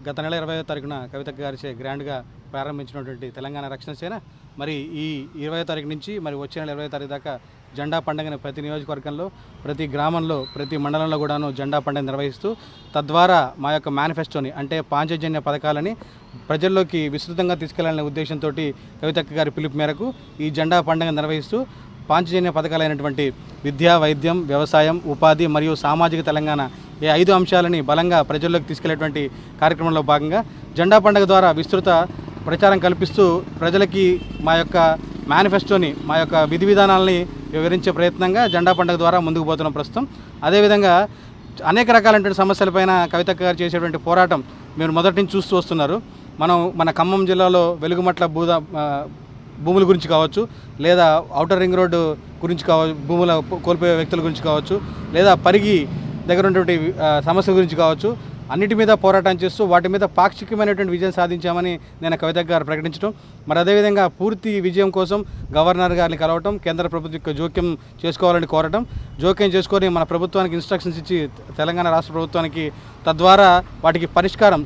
గత నెల 20వ తారీఖున కవితక్క గారిచే గ్రాండ్గా ప్రారంభించినటువంటి తెలంగాణ రక్షణ సేన మరి ఈ 20వ తారీఖు నుంచి మరి వచ్చే నెల 20వ తారీఖు దాకా జెండా పండుగను ప్రతి నియోజకవర్గంలో, ప్రతి గ్రామంలో, ప్రతి మండలంలో కూడాను జెండా పండుగ నిర్వహిస్తూ తద్వారా మా యొక్క మేనిఫెస్టోని అంటే పాంచజన్య పథకాలని ప్రజల్లోకి విస్తృతంగా తీసుకెళ్లాలనే ఉద్దేశంతో కవితక్క గారి పిలుపు మేరకు ఈ జెండా పండుగ నిర్వహిస్తూ పాంచజన్య పథకాలైనటువంటి విద్య, వైద్యం, వ్యవసాయం, ఉపాధి మరియు సామాజిక తెలంగాణ ఈ 5 అంశాలని బలంగా ప్రజల్లోకి తీసుకెళ్లేటువంటి కార్యక్రమంలో భాగంగా జెండా పండుగ ద్వారా విస్తృత ప్రచారం కల్పిస్తూ ప్రజలకి మా యొక్క మేనిఫెస్టోని, మా యొక్క విధి విధానాలని వివరించే ప్రయత్నంగా జెండా పండుగ ద్వారా ముందుకు పోతున్నాం ప్రస్తుతం. అదేవిధంగా అనేక రకాలైనటువంటి సమస్యలపైన కవితక్క గారు చేసేటువంటి పోరాటం మీరు మొదటి నుంచి చూస్తూ వస్తున్నారు. మన ఖమ్మం జిల్లాలో వెలుగుమట్ల భూముల గురించి కావచ్చు, లేదా ఔటర్ రింగ్ రోడ్డు గురించి కావచ్చు, భూముల కోల్పోయే వ్యక్తుల గురించి కావచ్చు, లేదా పరిగి దగ్గర ఉన్నటువంటి సమస్యల గురించి కావచ్చు, అన్నిటి మీద పోరాటం చేస్తూ వాటి మీద పాక్షికమైనటువంటి విజయం సాధించామని నేను కవితక్క గారు ప్రకటించడం, మరి అదేవిధంగా పూర్తి విజయం కోసం గవర్నర్ గారిని కలవటం, కేంద్ర ప్రభుత్వం జోక్యం చేసుకోవాలని కోరటం, జోక్యం చేసుకొని మన ప్రభుత్వానికి ఇన్స్ట్రక్షన్స్ ఇచ్చి తెలంగాణ రాష్ట్ర ప్రభుత్వానికి తద్వారా వాటికి పరిష్కారం,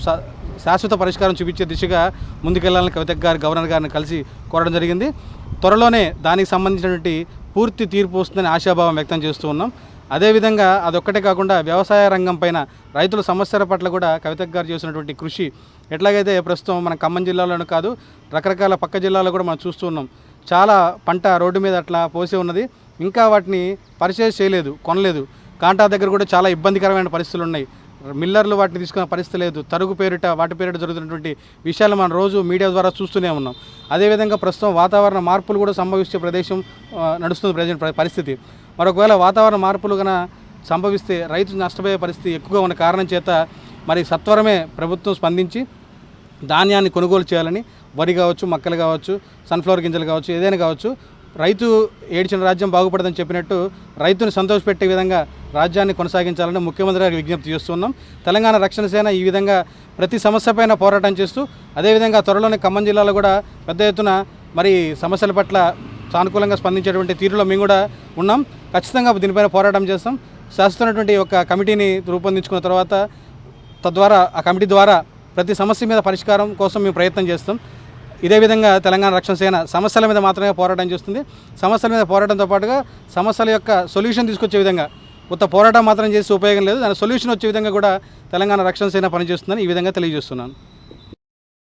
శాశ్వత పరిష్కారం చూపించే దిశగా ముందుకెళ్లాలని కవితక్క గారు గవర్నర్ గారిని కలిసి కోరడం జరిగింది. త్వరలోనే దానికి సంబంధించినటువంటి పూర్తి తీర్పు వస్తుందని ఆశాభావం వ్యక్తం చేస్తూ ఉన్నాం. అదేవిధంగా అదొక్కటే కాకుండా వ్యవసాయ రంగం పైన రైతుల సమస్యల పట్ల కూడా కవితక్క గారు చేసినటువంటి కృషి ఎట్లాగైతే ప్రస్తుతం మన ఖమ్మం జిల్లాలోనే కాదు రకరకాల పక్క జిల్లాలో కూడా మనం చూస్తూ ఉన్నాం. చాలా పంట రోడ్డు మీద అట్లా పోసే ఉన్నది, ఇంకా వాటిని పర్చేజ్ చేయలేదు, కొనలేదు. కాంటా దగ్గర కూడా చాలా ఇబ్బందికరమైన పరిస్థితులు ఉన్నాయి. మిల్లర్లు వాటిని తీసుకునే పరిస్థితి లేదు. తరుగు పేరిట వాటి పేరిట జరుగుతున్నటువంటి విషయాలు మనం రోజు మీడియా ద్వారా చూస్తూనే ఉన్నాం. అదేవిధంగా ప్రస్తుతం వాతావరణ మార్పులు కూడా సంభవించే ప్రదేశం నడుస్తుంది ప్రజెంట్ పరిస్థితి. మరొకవేళ వాతావరణ మార్పులు కన్నా సంభవిస్తే రైతు నష్టపోయే పరిస్థితి ఎక్కువగా ఉన్న కారణం చేత మరి సత్వరమే ప్రభుత్వం స్పందించి ధాన్యాన్ని కొనుగోలు చేయాలని, వరి కావచ్చు, మక్కలు కావచ్చు, సన్ఫ్లవర్ గింజలు కావచ్చు, ఏదైనా కావచ్చు, రైతు ఏడ్చిన రాజ్యం బాగుపడదని చెప్పినట్టు రైతుని సంతోషపెట్టే విధంగా రాజ్యాన్ని కొనసాగించాలని ముఖ్యమంత్రి గారికి విజ్ఞప్తి చేస్తున్నాం. తెలంగాణ రక్షణ సేన ఈ విధంగా ప్రతి సమస్యపైన పోరాటం చేస్తూ అదేవిధంగా త్వరలోనే ఖమ్మం జిల్లాలో కూడా పెద్ద ఎత్తున మరి సమస్యల పట్ల సానుకూలంగా స్పందించేటువంటి తీరులో మేము కూడా ఉన్నాం. ఖచ్చితంగా దీనిపైన పోరాటం చేస్తాం. శాశ్వతమైనటువంటి ఒక కమిటీని రూపొందించుకున్న తర్వాత తద్వారా ఆ కమిటీ ద్వారా ప్రతి సమస్య మీద పరిష్కారం కోసం మేము ప్రయత్నం చేస్తాం. ఇదే విధంగా తెలంగాణ రక్షణ సేన సమస్యల మీద మాత్రమే పోరాటం చేస్తుంది. సమస్యల మీద పోరాటంతో పాటుగా సమస్యల యొక్క సొల్యూషన్ తీసుకొచ్చే విధంగా, కొత్త పోరాటం మాత్రం చేసి ఉపయోగం లేదు, దాని సొల్యూషన్ వచ్చే విధంగా కూడా తెలంగాణ రక్షణ సేన పనిచేస్తుందని ఈ విధంగా తెలియజేస్తున్నాను.